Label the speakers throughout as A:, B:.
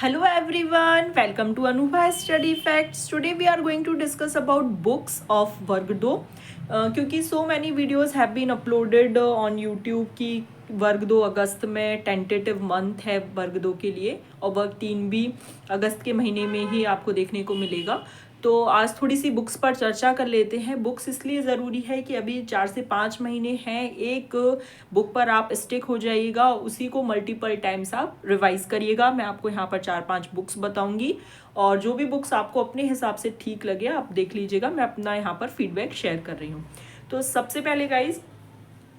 A: Hello everyone, welcome to Anubha Study Facts. Today we are going to discuss about books of वर्ग दो क्योंकि so many videos have been uploaded on YouTube की वर्ग 2 अगस्त में tentative month है वर्ग 2 के लिए और वर्ग 3 भी अगस्त के महीने में ही आपको देखने को मिलेगा। तो आज थोड़ी सी बुक्स पर चर्चा कर लेते हैं। बुक्स इसलिए ज़रूरी है कि अभी 4 से 5 महीने हैं, एक बुक पर आप स्टिक हो जाइएगा, उसी को मल्टीपल टाइम्स आप रिवाइज करिएगा। मैं आपको यहाँ पर 4-5 बुक्स बताऊंगी और जो भी बुक्स आपको अपने हिसाब से ठीक लगे आप देख लीजिएगा। मैं अपना यहाँ पर फीडबैक शेयर कर रही हूँ। तो सबसे पहले गाइज,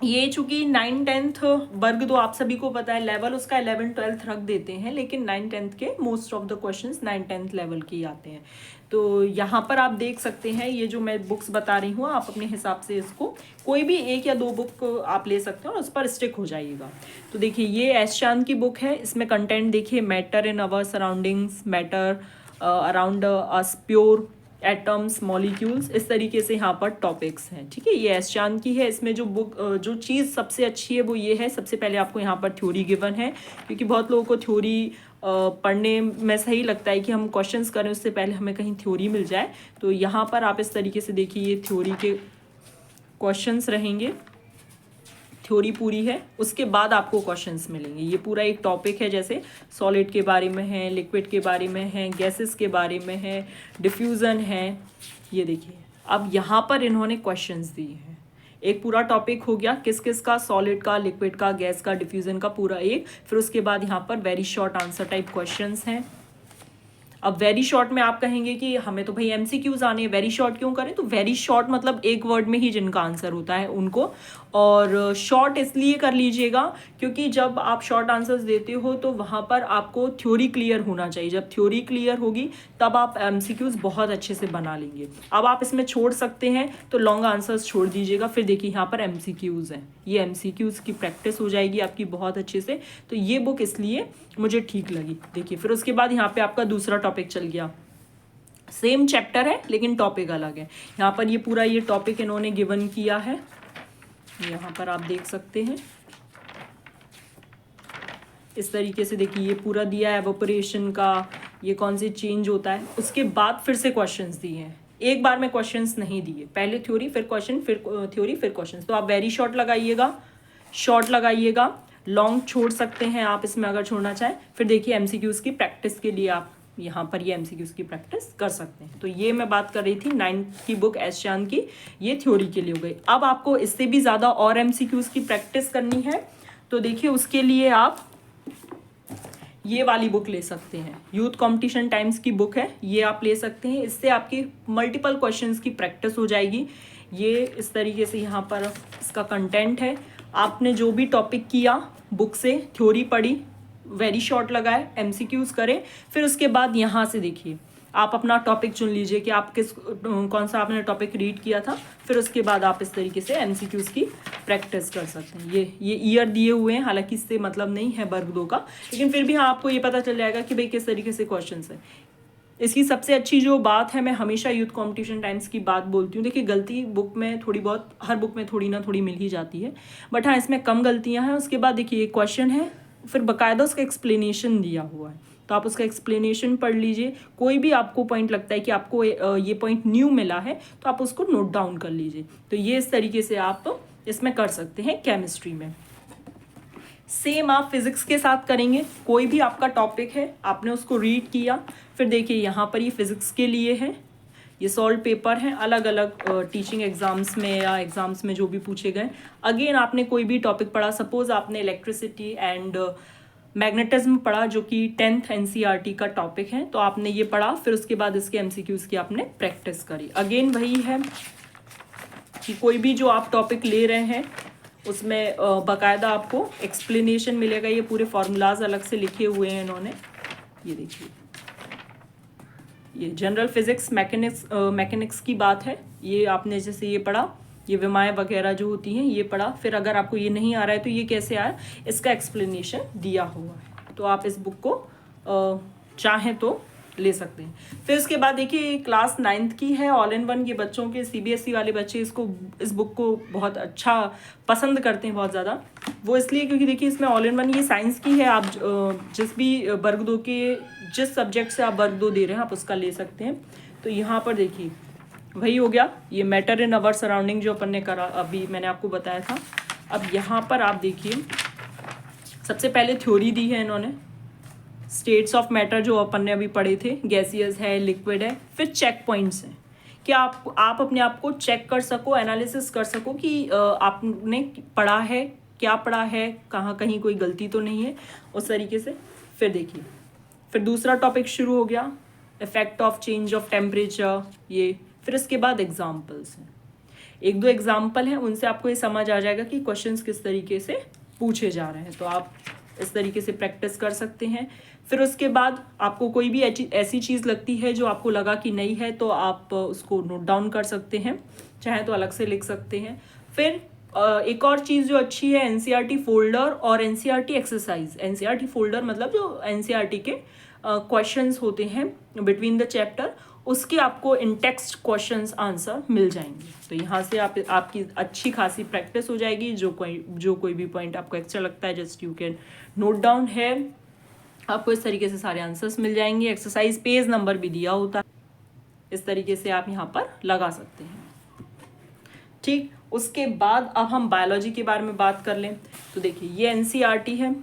A: ये चूंकि 9-10 वर्ग 2 आप सभी को पता है, लेवल उसका 11-12 रख देते हैं, लेकिन 9-10 के most of the questions 9-10 level के ही आते हैं। तो यहाँ पर आप देख सकते हैं, ये जो मैं बुक्स बता रही हूँ आप अपने हिसाब से इसको कोई भी 1 या 2 बुक आप ले सकते हो और उस पर स्टिक हो जाइएगा। तो देखिए, ये एस चांद की बुक है। इसमें कंटेंट देखिए, matter in our surroundings, matter around us, pure atoms, molecules, इस तरीके से यहाँ पर टॉपिक्स हैं। ठीक है, ये एस चांद की है। इसमें जो बुक जो चीज़ सबसे अच्छी है वो ये है, सबसे पहले आपको यहाँ पर थ्योरी गिवन है, क्योंकि बहुत लोगों को थ्योरी पढ़ने में सही लगता है कि हम क्वेश्चंस करें उससे पहले हमें कहीं थ्योरी मिल जाए। तो यहाँ पर आप इस तरीके से देखिए, ये थ्योरी के क्वेश्चंस रहेंगे, थ्योरी पूरी है, उसके बाद आपको क्वेश्चंस मिलेंगे। ये पूरा एक टॉपिक है, जैसे सॉलिड के बारे में है, लिक्विड के बारे में है, गैसेस के बारे में है, डिफ्यूज़न है। ये देखिए, अब यहाँ पर इन्होंने क्वेश्चंस दिए हैं। एक पूरा टॉपिक हो गया किस किस का, सॉलिड का, लिक्विड का, गैस का, डिफ्यूज़न का, पूरा एक। फिर उसके बाद यहाँ पर very short answer type questions हैं। अब वेरी शॉर्ट में आप कहेंगे कि हमें तो भाई एमसीक्यूज आने हैं, वेरी शॉर्ट क्यों करें? तो वेरी शॉर्ट मतलब एक वर्ड में ही जिनका आंसर होता है उनको। और शॉर्ट इसलिए कर लीजिएगा क्योंकि जब आप शॉर्ट आंसर्स देते हो तो वहाँ पर आपको थ्योरी क्लियर होना चाहिए। जब थ्योरी क्लियर होगी तब आप एमसीक्यूज बहुत अच्छे से बना लेंगे। अब आप इसमें छोड़ सकते हैं तो लॉन्ग आंसर्स छोड़ दीजिएगा। फिर देखिए, यहाँ पर एमसीक्यूज हैं, ये एमसीक्यूज की प्रैक्टिस हो जाएगी आपकी बहुत अच्छे से। तो ये बुक इसलिए मुझे ठीक लगी। देखिए, फिर उसके बाद यहाँ पे आपका दूसरा टॉपिक चल गया। सेम चैप्टर है लेकिन टॉपिक अलग है। यहाँ पर ये पूरा ये टॉपिक इन्होंने गिवन किया है, यहाँ पर आप देख सकते हैं इस तरीके से। देखिए, ये पूरा दिया है एवोपरेशन का, ये कौन से चेंज होता है। उसके बाद फिर से क्वेश्चंस दिए हैं, एक बार में क्वेश्चंस नहीं दिए, पहले थ्योरी फिर क्वेश्चन, फिर थ्योरी फिर क्वेश्चंस। तो आप वेरी शॉर्ट लगाइएगा, शॉर्ट लगाइएगा, लॉन्ग छोड़ सकते हैं आप इसमें अगर छोड़ना चाहें। फिर देखिए, एमसीक्यूज की प्रैक्टिस के लिए आप यहाँ पर ये एमसीक्यूज की प्रैक्टिस कर सकते हैं। तो ये मैं बात कर रही थी 9 की बुक एस चांद की, ये थ्योरी के लिए हो गई। अब आपको इससे भी ज़्यादा और एमसीक्यूज की प्रैक्टिस करनी है तो देखिए, उसके लिए आप ये वाली बुक ले सकते हैं, यूथ कंपटीशन टाइम्स की बुक है, ये आप ले सकते हैं। इससे आपकी मल्टीपल क्वेश्चंस की प्रैक्टिस हो जाएगी। ये इस तरीके से यहाँ पर इसका कंटेंट है। आपने जो भी टॉपिक किया बुक से, थ्योरी पढ़ी, वेरी शॉर्ट लगाए, एमसीक्यूज करें, फिर उसके बाद यहाँ से देखिए आप अपना टॉपिक चुन लीजिए कि आप कौन सा आपने टॉपिक रीड किया था। फिर उसके बाद आप इस तरीके से एमसीक्यूज की प्रैक्टिस कर सकते हैं। ये ईयर दिए हुए हैं, हालांकि इससे मतलब नहीं है वर्ग 2 का, लेकिन फिर भी हाँ आपको ये पता चल जाएगा कि भाई किस तरीके से क्वेश्चन है। इसकी सबसे अच्छी जो बात है, मैं हमेशा यूथ कंपटीशन टाइम्स की बात बोलती हूँ। देखिए, गलती बुक में थोड़ी बहुत, हर बुक में थोड़ी ना थोड़ी मिल ही जाती है, बट हाँ इसमें कम गलतियाँ हैं। उसके बाद देखिए, एक क्वेश्चन है, फिर बाकायदा उसका एक्सप्लेनेशन दिया हुआ है, तो आप उसका एक्सप्लेनेशन पढ़ लीजिए। कोई भी आपको पॉइंट लगता है कि आपको ये पॉइंट न्यू मिला है तो आप उसको नोट डाउन कर लीजिए। तो ये इस तरीके से आप इसमें कर सकते हैं। केमिस्ट्री में सेम आप फिजिक्स के साथ करेंगे। कोई भी आपका टॉपिक है, आपने उसको रीड किया, फिर देखिए यहाँ पर ये फिजिक्स के लिए है, ये सॉल्व पेपर हैं अलग अलग टीचिंग एग्जाम्स में या एग्जाम्स में जो भी पूछे गए। अगेन आपने कोई भी टॉपिक पढ़ा, सपोज आपने इलेक्ट्रिसिटी एंड मैग्नेटिज्म पढ़ा जो कि 10th एनसीईआरटी का टॉपिक है, तो आपने ये पढ़ा, फिर उसके बाद इसके एमसीक्यूज की आपने प्रैक्टिस करी। अगेन वही है कि कोई भी जो आप टॉपिक ले रहे हैं उसमें बाकायदा आपको एक्सप्लेनेशन मिलेगा। ये पूरे फार्मूलाज अलग से लिखे हुए हैं इन्होंने। ये देखिए, ये जनरल फिजिक्स मैकेनिक्स की बात है। ये आपने जैसे ये पढ़ा, ये विमाएँ वगैरह जो होती हैं ये पढ़ा। फिर अगर आपको ये नहीं आ रहा है तो ये कैसे आया, इसका एक्सप्लेनेशन दिया हुआ है। तो आप इस बुक को चाहें तो ले सकते हैं। फिर उसके बाद देखिए क्लास 9th की है, ऑल इन वन। ये बच्चों के CBSE वाले बच्चे इस बुक को बहुत अच्छा पसंद करते हैं बहुत ज़्यादा। वो इसलिए क्योंकि देखिए इसमें ऑल इन वन, ये साइंस की है। आप जिस भी वर्ग 2 के जिस सब्जेक्ट से आप वर्ग 2 दे रहे हैं आप उसका ले सकते हैं। तो यहाँ पर देखिए वही हो गया, ये मैटर इन अवर सराउंडिंग जो अपन ने करा, अभी मैंने आपको बताया था। अब यहाँ पर आप देखिए सबसे पहले थ्योरी दी है इन्होंने, स्टेट्स ऑफ मैटर जो अपन ने अभी पढ़े थे, गैसियस है, लिक्विड है। फिर चेक पॉइंट्स हैं कि आप अपने आप को चेक कर सको, एनालिसिस कर सको कि आपने पढ़ा है, क्या पढ़ा है, कहाँ कहीं कोई गलती तो नहीं है, उस तरीके से। फिर देखिए फिर दूसरा टॉपिक शुरू हो गया, effect of change of temperature, ये। फिर इसके बाद एग्जाम्पल्स हैं, 1-2 एग्जाम्पल हैं, उनसे आपको ये समझ आ जाएगा कि क्वेश्चंस किस तरीके से पूछे जा रहे हैं। तो आप इस तरीके से प्रैक्टिस कर सकते हैं। फिर उसके बाद आपको कोई भी ऐसी चीज़ लगती है जो आपको लगा कि नहीं है, तो आप उसको नोट डाउन कर सकते हैं, चाहे तो अलग से लिख सकते हैं। फिर एक और चीज़ जो अच्छी है, NCERT फोल्डर और NCERT एक्सरसाइज। NCERT फोल्डर मतलब जो NCERT के क्वेश्चंस होते हैं बिटवीन द चैप्टर, उसके आपको इन टेक्स्ट क्वेश्चंस आंसर मिल जाएंगे। तो यहाँ से आपकी अच्छी खासी प्रैक्टिस हो जाएगी। जो कोई भी पॉइंट आपको एक्स्ट्रा लगता है, just you can note down है। आपको इस तरीके से सारे आंसर्स मिल जाएंगे। एक्सरसाइज पेज नंबर भी दिया होता है, इस तरीके से आप यहाँ पर लगा सकते हैं। ठीक, उसके बाद अब हम बायोलॉजी के बारे में बात कर लें। तो देखिए ये NCERT है,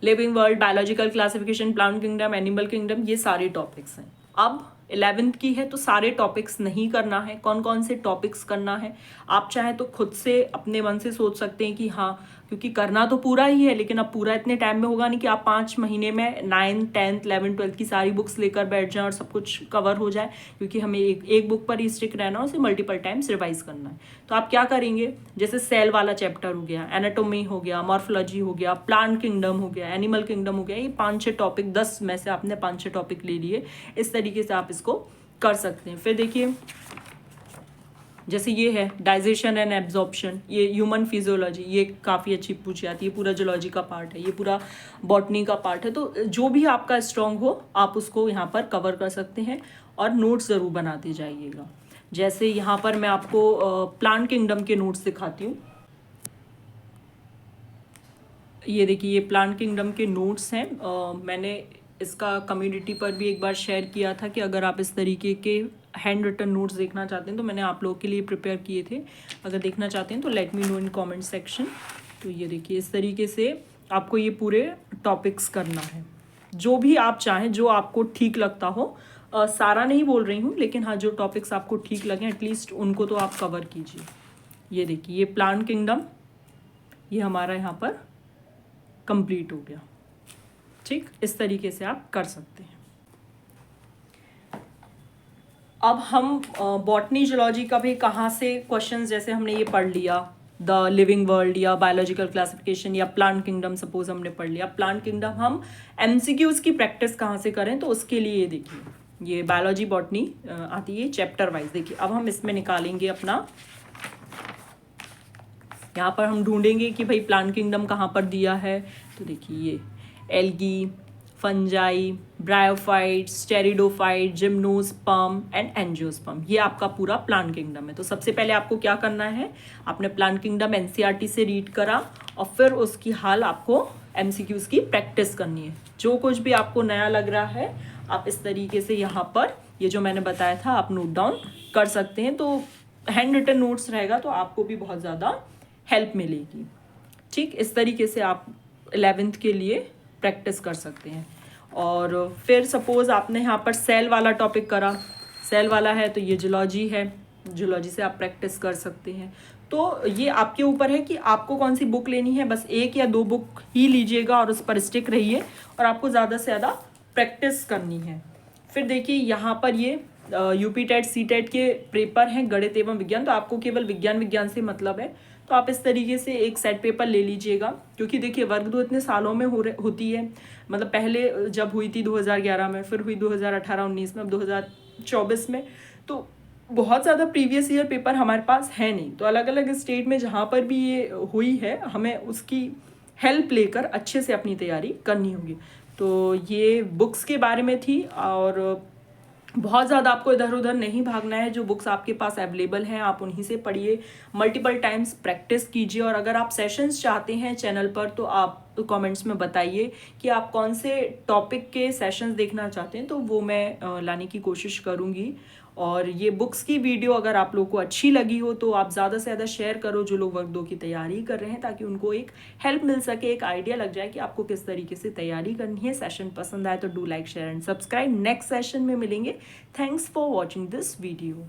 A: living world, biological classification, plant kingdom, animal kingdom, ये सारे टॉपिक्स हैं। अब 11th की है तो सारे टॉपिक्स नहीं करना है। कौन कौन से टॉपिक्स करना है, आप चाहे तो खुद से अपने मन से सोच सकते हैं कि हाँ, क्योंकि करना तो पूरा ही है, लेकिन अब पूरा इतने टाइम में होगा नहीं कि आप 5 महीने में 9th 10th 11th 12th की सारी बुक्स लेकर बैठ जाएं और सब कुछ कवर हो जाए, क्योंकि हमें एक बुक पर ही स्टिक रहना है, उसे मल्टीपल टाइम्स रिवाइज करना है। तो आप क्या करेंगे, जैसे सेल वाला चैप्टर हो गया, एनाटोमी हो गया, मॉर्फोलॉजी हो गया, प्लांट किंगडम हो गया, एनिमल किंगडम हो गया, ये 5-6 टॉपिक, 10 में से आपने 5-6 टॉपिक ले लिए। इस तरीके से आप इसको कर सकते हैं। फिर देखिए जैसे ये है डाइजेशन एंड एब्जॉर्प्शन, ये ह्यूमन फिजियोलॉजी, ये काफ़ी अच्छी पूछी जाती है, पूरा जूलॉजी का पार्ट है, ये पूरा बॉटनी का पार्ट है। तो जो भी आपका स्ट्रॉन्ग हो आप उसको यहाँ पर कवर कर सकते हैं और नोट्स ज़रूर बनाते जाइएगा। जैसे यहाँ पर मैं आपको प्लांट किंगडम के नोट्स दिखाती हूँ। ये देखिए ये प्लांट किंगडम के नोट्स हैं। मैंने इसका कम्युनिटी पर भी एक बार शेयर किया था कि अगर आप इस तरीके के हैंड रिटन नोट्स देखना चाहते हैं तो मैंने आप लोगों के लिए प्रिपेयर किए थे। अगर देखना चाहते हैं तो let me know in comment section. तो ये देखिए इस तरीके से आपको ये पूरे टॉपिक्स करना है, जो भी आप चाहें, जो आपको ठीक लगता हो। सारा नहीं बोल रही हूँ, लेकिन हाँ जो टॉपिक्स आपको ठीक लगें एटलीस्ट उनको तो आप कवर कीजिए। ये देखिए ये प्लांट किंगडम, ये हमारा यहाँ पर कंप्लीट हो गया। ठीक, इस तरीके से आप कर सकते हैं। अब हम बॉटनी जूलॉजी का भी कहाँ से क्वेश्चंस, जैसे हमने ये पढ़ लिया द लिविंग वर्ल्ड या बायोलॉजिकल क्लासिफिकेशन या प्लांट किंगडम, सपोज हमने पढ़ लिया प्लांट किंगडम, हम MCQs की प्रैक्टिस कहाँ से करें, तो उसके लिए ये देखिए ये बायोलॉजी बॉटनी आती है चैप्टर वाइज। देखिए अब हम इसमें निकालेंगे अपना, यहाँ पर हम ढूंढेंगे कि भाई प्लांट किंगडम कहाँ पर दिया है। तो देखिए ये algae, fungi, bryophytes, pteridophyte, gymnosperm and angiosperm, ये आपका पूरा प्लांट किंगडम है। तो सबसे पहले आपको क्या करना है, आपने प्लांट किंगडम NCERT से रीड करा और फिर उसकी हाल आपको MCQs की प्रैक्टिस करनी है। जो कुछ भी आपको नया लग रहा है आप इस तरीके से यहाँ पर ये जो मैंने बताया था आप नोट डाउन कर सकते हैं। तो हैंड रिटन नोट्स रहेगा तो आपको भी बहुत ज़्यादा हेल्प मिलेगी। ठीक, इस तरीके से आप 11th के लिए प्रैक्टिस कर सकते हैं। और फिर सपोज आपने यहाँ पर सेल वाला टॉपिक करा, सेल वाला है तो ये जूलॉजी है, जूलॉजी से आप प्रैक्टिस कर सकते हैं। तो ये आपके ऊपर है कि आपको कौन सी बुक लेनी है, बस 1 या 2 बुक ही लीजिएगा और उस पर स्टिक रहिए और आपको ज़्यादा से ज़्यादा प्रैक्टिस करनी है। फिर देखिए यहाँ पर ये UP टेट CTET के पेपर हैं गणित एवं विज्ञान, तो आपको केवल विज्ञान से मतलब है, तो आप इस तरीके से एक सेट पेपर ले लीजिएगा। क्योंकि देखिए वर्ग 2 इतने सालों में होती है, मतलब पहले जब हुई थी 2011 में, फिर हुई 2018-19 में, अब 2024 में, तो बहुत ज़्यादा प्रीवियस ईयर पेपर हमारे पास है नहीं। तो अलग अलग स्टेट में जहाँ पर भी ये हुई है हमें उसकी हेल्प लेकर अच्छे से अपनी तैयारी करनी होगी। तो ये बुक्स के बारे में थी, और बहुत ज़्यादा आपको इधर उधर नहीं भागना है। जो बुक्स आपके पास अवेलेबल हैं आप उन्हीं से पढ़िए, मल्टीपल टाइम्स प्रैक्टिस कीजिए। और अगर आप सेशंस चाहते हैं चैनल पर तो आप कमेंट्स में बताइए कि आप कौन से टॉपिक के सेशंस देखना चाहते हैं, तो वो मैं लाने की कोशिश करूँगी। और ये बुक्स की वीडियो अगर आप लोग को अच्छी लगी हो तो आप ज़्यादा से ज़्यादा शेयर करो जो लोग वर्ग 2 की तैयारी कर रहे हैं, ताकि उनको एक हेल्प मिल सके, एक आइडिया लग जाए कि आपको किस तरीके से तैयारी करनी है। सेशन पसंद आए तो do like share and subscribe. Next session में मिलेंगे। Thanks for watching this video.